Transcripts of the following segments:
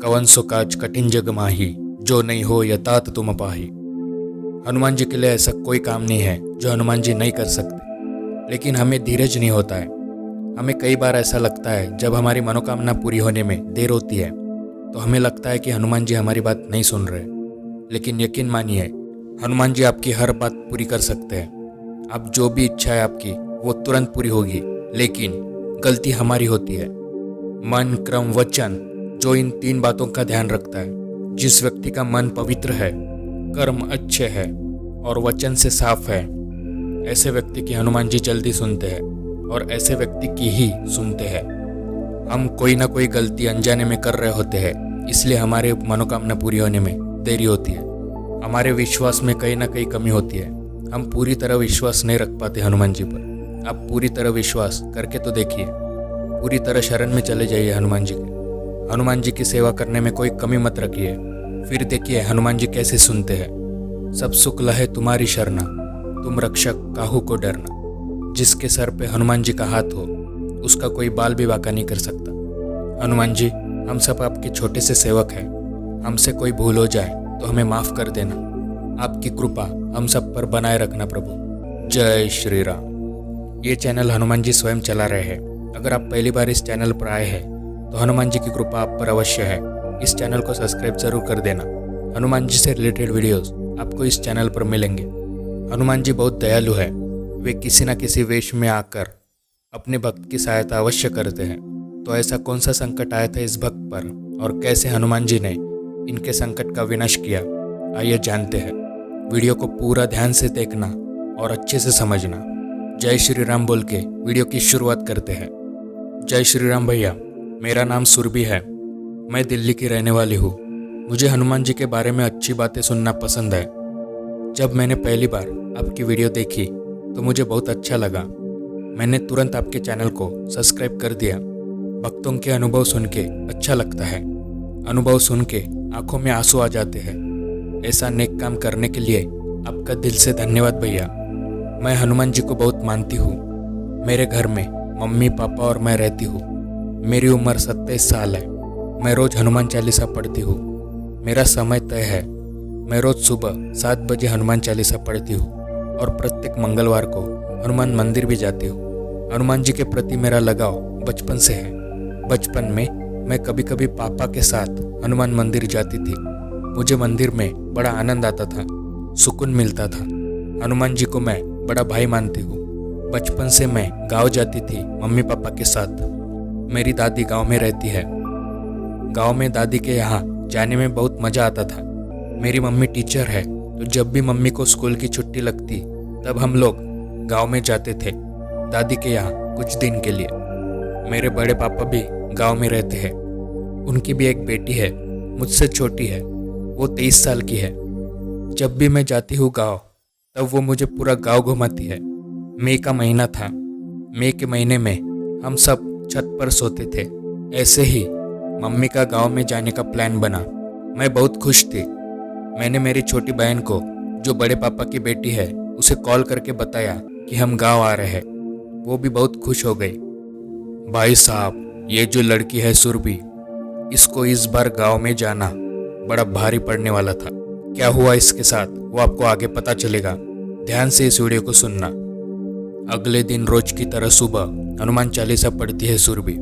कवन सो काज कठिन जग माही, जो नहीं हो यतात तुम पाही। हनुमान जी के लिए ऐसा कोई काम नहीं है जो हनुमान जी नहीं कर सकते, लेकिन हमें धीरज नहीं होता है। हमें कई बार ऐसा लगता है जब हमारी मनोकामना पूरी होने में देर होती है तो हमें लगता है कि हनुमान जी हमारी बात नहीं सुन रहे, लेकिन यकीन मानिए हनुमान जी आपकी हर बात पूरी कर सकते हैं। आप जो भी इच्छा है आपकी वो तुरंत पूरी होगी, लेकिन गलती हमारी होती है। मन, क्रम, वचन, जो इन 3 बातों का ध्यान रखता है। जिस व्यक्ति का मन पवित्र है, कर्म अच्छे है और वचन से साफ है, ऐसे व्यक्ति की हनुमान जी जल्दी सुनते हैं और ऐसे व्यक्ति की ही सुनते हैं। हम कोई ना कोई गलती अनजाने में कर रहे होते हैं, इसलिए हमारे मनोकामना पूरी होने में देरी होती है। हमारे विश्वास में कहीं ना कहीं कमी होती है। हम पूरी तरह विश्वास नहीं रख पाते हनुमान जी पर। आप पूरी तरह विश्वास करके तो देखिए, पूरी तरह शरण में चले जाइए हनुमान जी के। हनुमान जी की सेवा करने में कोई कमी मत रखिए, फिर देखिए हनुमान जी कैसे सुनते हैं। सब सुख लहे तुम्हारी शरणा, तुम रक्षक काहू को डरना। जिसके सर पे हनुमान जी का हाथ हो उसका कोई बाल भी बांका नहीं कर सकता। हनुमान जी, हम सब आपके छोटे से सेवक हैं। हमसे कोई भूल हो जाए तो हमें माफ़ कर देना। आपकी कृपा हम सब पर बनाए रखना प्रभु। जय श्री राम। ये चैनल हनुमान जी स्वयं चला रहे हैं। अगर आप पहली बार इस चैनल पर आए हैं तो हनुमान जी की कृपा आप पर अवश्य है। इस चैनल को सब्सक्राइब जरूर कर देना। हनुमान जी से रिलेटेड वीडियोस आपको इस चैनल पर मिलेंगे। हनुमान जी बहुत दयालु है। वे किसी न किसी वेश में आकर अपने भक्त की सहायता अवश्य करते हैं। तो ऐसा कौन सा संकट आया था इस भक्त पर और कैसे हनुमान जी ने इनके संकट का विनाश किया, आइए जानते हैं। वीडियो को पूरा ध्यान से देखना और अच्छे से समझना। जय श्री राम बोल के वीडियो की शुरुआत करते हैं। जय श्री राम भैया, मेरा नाम सुरभि है। मैं दिल्ली की रहने वाली हूँ। मुझे हनुमान जी के बारे में अच्छी बातें सुनना पसंद है। जब मैंने पहली बार आपकी वीडियो देखी तो मुझे बहुत अच्छा लगा। मैंने तुरंत आपके चैनल को सब्सक्राइब कर दिया। भक्तों के अनुभव सुन के अच्छा लगता है। अनुभव सुन के आंखों में आंसू आ जाते हैं। ऐसा नेक काम करने के लिए आपका दिल से धन्यवाद भैया। मैं हनुमान जी को बहुत मानती हूँ। मेरे घर में मम्मी, पापा और मैं रहती हूँ। मेरी उम्र 27 साल है। मैं रोज़ हनुमान चालीसा पढ़ती हूँ। मेरा समय तय है। मैं रोज़ सुबह 7 बजे हनुमान चालीसा पढ़ती हूँ और प्रत्येक मंगलवार को हनुमान मंदिर भी जाती हूँ। हनुमान जी के प्रति मेरा लगाव बचपन से है। बचपन में मैं कभी कभी पापा के साथ हनुमान मंदिर जाती थी। मुझे मंदिर में बड़ा आनंद आता था, सुकून मिलता था। हनुमान जी को मैं बड़ा भाई मानती हूँ। बचपन से मैं गांव जाती थी मम्मी पापा के साथ। मेरी दादी गांव में रहती है। गांव में दादी के यहाँ जाने में बहुत मज़ा आता था। मेरी मम्मी टीचर है, तो जब भी मम्मी को स्कूल की छुट्टी लगती तब हम लोग गांव में जाते थे दादी के यहाँ कुछ दिन के लिए। मेरे बड़े पापा भी गांव में रहते हैं। उनकी भी एक बेटी है, मुझसे छोटी है। वो 23 साल की है। जब भी मैं जाती हूँ गांव तब वो मुझे पूरा गांव घुमाती है। मई का महीना था। मई के महीने में हम सब छत पर सोते थे। ऐसे ही मम्मी का गांव में जाने का प्लान बना। मैं बहुत खुश थी। मैंने मेरी छोटी बहन को, जो बड़े पापा की बेटी है, उसे कॉल करके बताया कि हम गांव आ रहे हैं। वो भी बहुत खुश हो गई। भाई साहब, ये जो लड़की है सुरभि, इसको इस बार गांव में जाना बड़ा भारी पड़ने वाला था। क्या हुआ इसके साथ वो आपको आगे पता चलेगा। ध्यान से इस वीडियो को सुनना। अगले दिन रोज की तरह सुबह हनुमान चालीसा पढ़ती है सुरभि।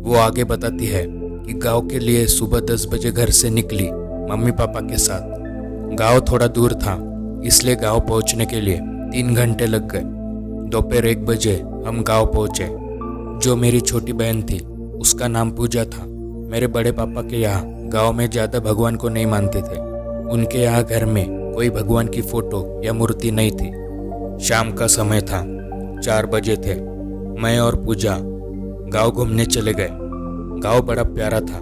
वो आगे बताती है कि गांव के लिए सुबह 10 बजे घर से निकली मम्मी पापा के साथ। गांव थोड़ा दूर था, इसलिए गांव पहुंचने के लिए 3 घंटे लग गए। दोपहर 1 बजे हम गांव पहुंचे। जो मेरी छोटी बहन थी उसका नाम पूजा था। मेरे बड़े पापा के यहाँ गांव में ज़्यादा भगवान को नहीं मानते थे। उनके यहाँ घर में कोई भगवान की फोटो या मूर्ति नहीं थी। शाम का समय था, 4 बजे थे। मैं और पूजा गांव घूमने चले गए। गांव बड़ा प्यारा था,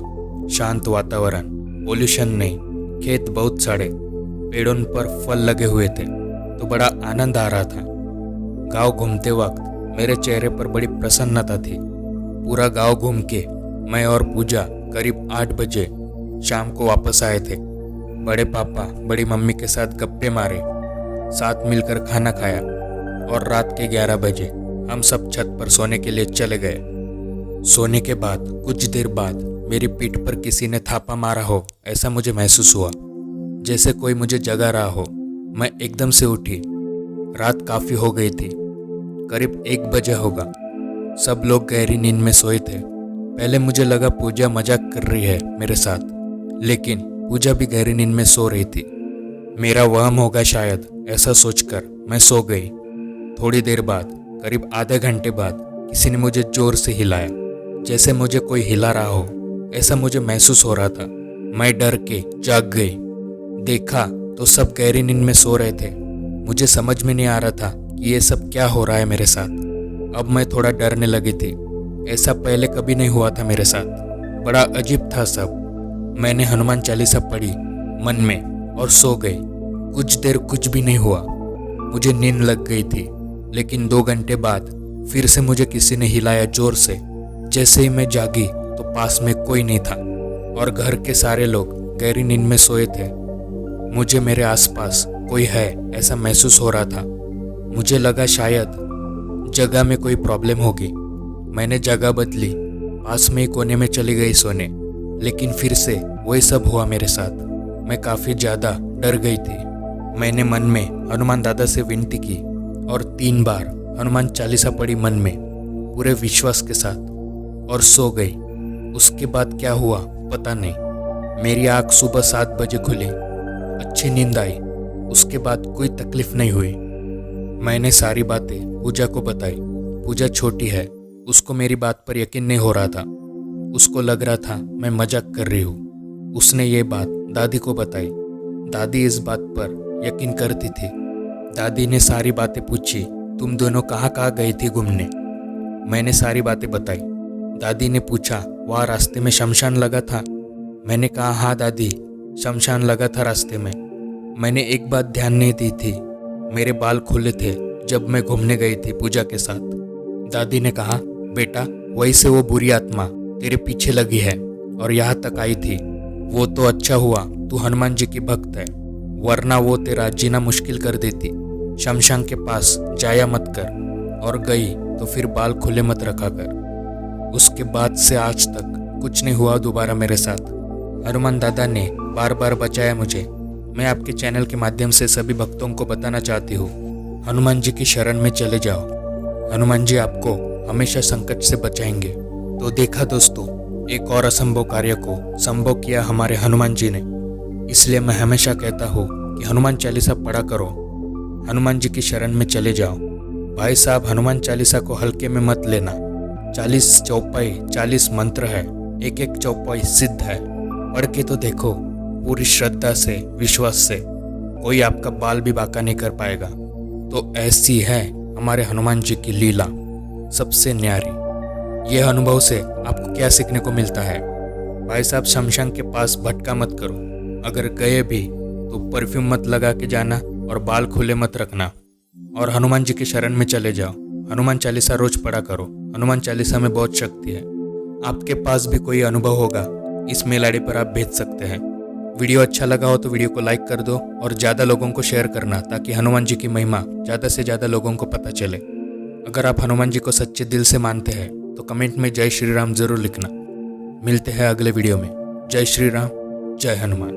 शांत वातावरण, पोल्यूशन नहीं, खेत बहुत सारे, पेड़ों पर फल लगे हुए थे, तो बड़ा आनंद आ रहा था। गांव घूमते वक्त मेरे चेहरे पर बड़ी प्रसन्नता थी। पूरा गांव घूम के मैं और पूजा करीब 8 बजे शाम को वापस आए थे। बड़े पापा बड़ी मम्मी के साथ गप्पे मारे, साथ मिलकर खाना खाया और रात के 11 बजे हम सब छत पर सोने के लिए चले गए। सोने के बाद कुछ देर बाद मेरी पीठ पर किसी ने थापा मारा हो ऐसा मुझे महसूस हुआ, जैसे कोई मुझे जगा रहा हो। मैं एकदम से उठी। रात काफ़ी हो गई थी, करीब 1 बजे होगा। सब लोग गहरी नींद में सोए थे। पहले मुझे लगा पूजा मजाक कर रही है मेरे साथ, लेकिन पूजा भी गहरी नींद में सो रही थी। मेरा वहम होगा शायद, ऐसा सोचकर मैं सो गई। थोड़ी देर बाद, करीब आधे घंटे बाद, किसी ने मुझे जोर से हिलाया, जैसे मुझे कोई हिला रहा हो ऐसा मुझे महसूस हो रहा था। मैं डर के जाग गई। देखा तो सब गहरी नींद में सो रहे थे। मुझे समझ में नहीं आ रहा था कि ये सब क्या हो रहा है मेरे साथ। अब मैं थोड़ा डरने लगी थी। ऐसा पहले कभी नहीं हुआ था मेरे साथ। बड़ा अजीब था सब। मैंने हनुमान चालीसा पढ़ी मन में और सो गई। कुछ देर कुछ भी नहीं हुआ। मुझे नींद लग गई थी, लेकिन 2 घंटे बाद फिर से मुझे किसी ने हिलाया जोर से। जैसे ही मैं जागी तो पास में कोई नहीं था और घर के सारे लोग गहरी नींद में सोए थे। मुझे मेरे आसपास कोई है ऐसा महसूस हो रहा था। मुझे लगा शायद जगह में कोई प्रॉब्लम होगी। मैंने जगह बदली, पास में ही कोने में चली गई सोने, लेकिन फिर से वही सब हुआ मेरे साथ। मैं काफ़ी ज़्यादा डर गई थी। मैंने मन में हनुमान दादा से विनती की और 3 बार हनुमान चालीसा पढ़ी मन में पूरे विश्वास के साथ और सो गई। उसके बाद क्या हुआ पता नहीं। मेरी आँख सुबह 7 बजे खुली। अच्छी नींद आई। उसके बाद कोई तकलीफ नहीं हुई। मैंने सारी बातें पूजा को बताई। पूजा छोटी है, उसको मेरी बात पर यकीन नहीं हो रहा था। उसको लग रहा था मैं मजाक कर रही हूँ। उसने ये बात दादी को बताई। दादी इस बात पर यकीन करती थी। दादी ने सारी बातें पूछी, तुम दोनों कहाँ कहाँ गई थी घूमने? मैंने सारी बातें बताई। दादी ने पूछा, वहाँ रास्ते में शमशान लगा था? मैंने कहा, हाँ दादी, शमशान लगा था रास्ते में। मैंने एक बात ध्यान नहीं दी थी, मेरे बाल खुले थे जब मैं घूमने गई थी पूजा के साथ। दादी ने कहा, बेटा वही से वो बुरी आत्मा तेरे पीछे लगी है और यहाँ तक आई थी। वो तो अच्छा हुआ तू हनुमान जी की भक्त है, वरना वो तेरा जीना मुश्किल कर देती। शमशान के पास जाया मत कर, और गई तो फिर बाल खुले मत रखा कर। उसके बाद से आज तक कुछ नहीं हुआ दोबारा मेरे साथ। हनुमान दादा ने बार बार बचाया मुझे। मैं आपके चैनल के माध्यम से सभी भक्तों को बताना चाहती हूँ, हनुमान जी की शरण में चले जाओ। हनुमान जी आपको हमेशा संकट से बचाएंगे। तो देखा दोस्तों, एक और असंभव कार्य को संभव किया हमारे हनुमान जी ने। इसलिए मैं हमेशा कहता हूँ कि हनुमान चालीसा पढ़ा करो, हनुमान जी की शरण में चले जाओ। भाई साहब, हनुमान चालीसा को हल्के में मत लेना। 40 चौपाई 40 मंत्र है, एक एक चौपाई सिद्ध है। पढ़ के तो देखो पूरी श्रद्धा से, विश्वास से। कोई आपका बाल भी बांका नहीं कर पाएगा। तो ऐसी है हमारे हनुमान जी की लीला, सबसे न्यारी। यह अनुभव से आपको क्या सीखने को मिलता है? भाई साहब, शमशान के पास भटका मत करो। अगर गए भी तो परफ्यूम मत लगा के जाना और बाल खुले मत रखना। और हनुमान जी की शरण में चले जाओ। हनुमान चालीसा रोज पढ़ा करो। हनुमान चालीसा में बहुत शक्ति है। आपके पास भी कोई अनुभव होगा, इस मेल आईडी पर आप भेज सकते हैं। वीडियो अच्छा लगा हो तो वीडियो को लाइक कर दो और ज़्यादा लोगों को शेयर करना, ताकि हनुमान जी की महिमा ज़्यादा से ज़्यादा लोगों को पता चले। अगर आप हनुमान जी को सच्चे दिल से मानते हैं तो कमेंट में जय श्री राम जरूर लिखना। मिलते हैं अगले वीडियो में। जय श्री राम, जय हनुमान।